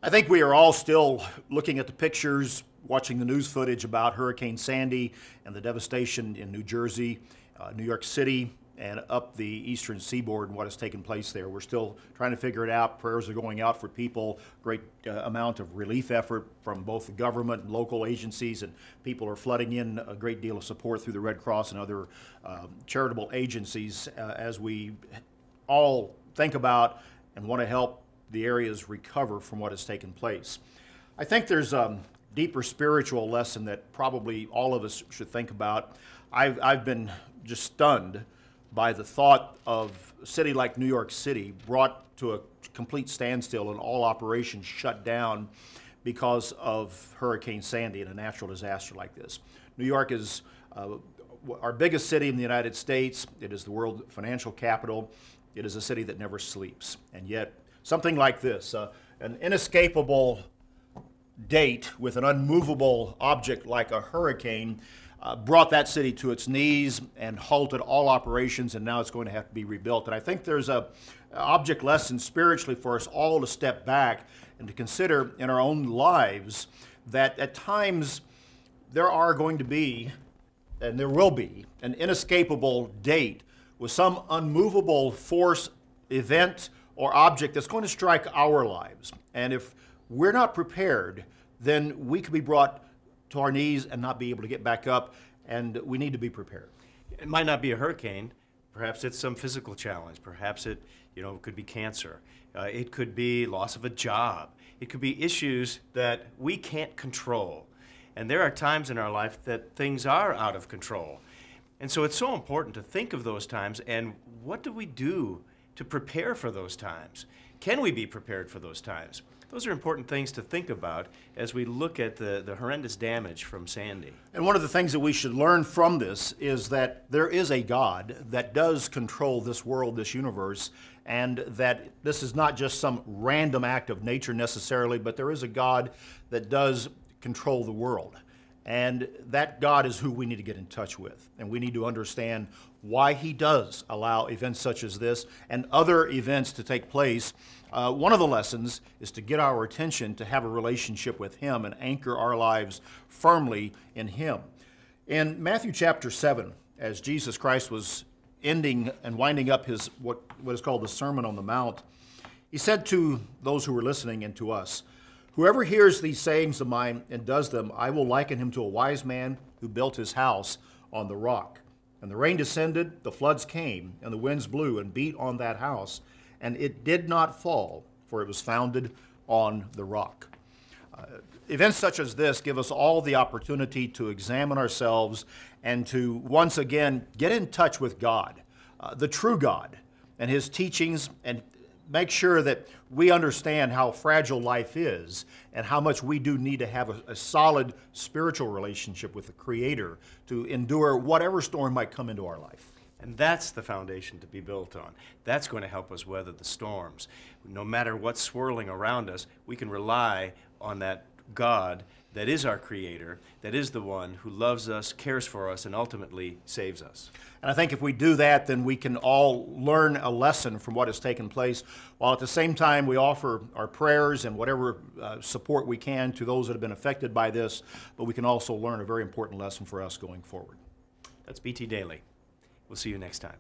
I think we are all still looking at the pictures, watching the news footage about Hurricane Sandy and the devastation in New Jersey, New York City, and up the eastern seaboard and what has taken place there. We're still trying to figure it out. Prayers are going out for people. Great amount of relief effort from both the government and local agencies, and people are flooding in a great deal of support through the Red Cross and other charitable agencies as we all think about and want to help the areas recover from what has taken place. I think there's a deeper spiritual lesson that probably all of us should think about. I've been just stunned by the thought of a city like New York City brought to a complete standstill and all operations shut down because of Hurricane Sandy and a natural disaster like this. New York is our biggest city in the United States. It is the world financial capital. It is a city that never sleeps. And yet, something like this, an inescapable date with an unmovable object like a hurricane, brought that city to its knees and halted all operations, and now it's going to have to be rebuilt. And I think there's an object lesson spiritually for us all to step back and to consider in our own lives that at times there are going to be, and there will be, an inescapable date with some unmovable force, event, or object that's going to strike our lives. And if we're not prepared, then we could be brought to our knees and not be able to get back up, and we need to be prepared. It might not be a hurricane. Perhaps it's some physical challenge. Perhaps it, could be cancer. It could be loss of a job. It could be issues that we can't control. And there are times in our life that things are out of control. And so it's so important to think of those times and what do we do to prepare for those times? Can we be prepared for those times? Those are important things to think about as we look at the horrendous damage from Sandy. And one of the things that we should learn from this is that there is a God that does control this world, this universe, and that this is not just some random act of nature necessarily, but there is a God that does control the world. And that God is who we need to get in touch with. And we need to understand why He does allow events such as this and other events to take place. One of the lessons is to get our attention to have a relationship with Him and anchor our lives firmly in Him. In Matthew chapter 7, as Jesus Christ was ending and winding up His what is called the Sermon on the Mount, He said to those who were listening and to us, "Whoever hears these sayings of mine and does them, I will liken him to a wise man who built his house on the rock. And the rain descended, the floods came, and the winds blew and beat on that house, and it did not fall, for it was founded on the rock." Events such as this give us all the opportunity to examine ourselves and to once again get in touch with God, the true God, and His teachings, and make sure that we understand how fragile life is and how much we do need to have a solid spiritual relationship with the Creator to endure whatever storm might come into our life. And that's the foundation to be built on. That's going to help us weather the storms. No matter what's swirling around us, we can rely on that God that is our Creator, that is the one who loves us, cares for us, and ultimately saves us. And I think if we do that, then we can all learn a lesson from what has taken place, while at the same time we offer our prayers and whatever support we can to those that have been affected by this, but we can also learn a very important lesson for us going forward. That's BT Daily. We'll see you next time.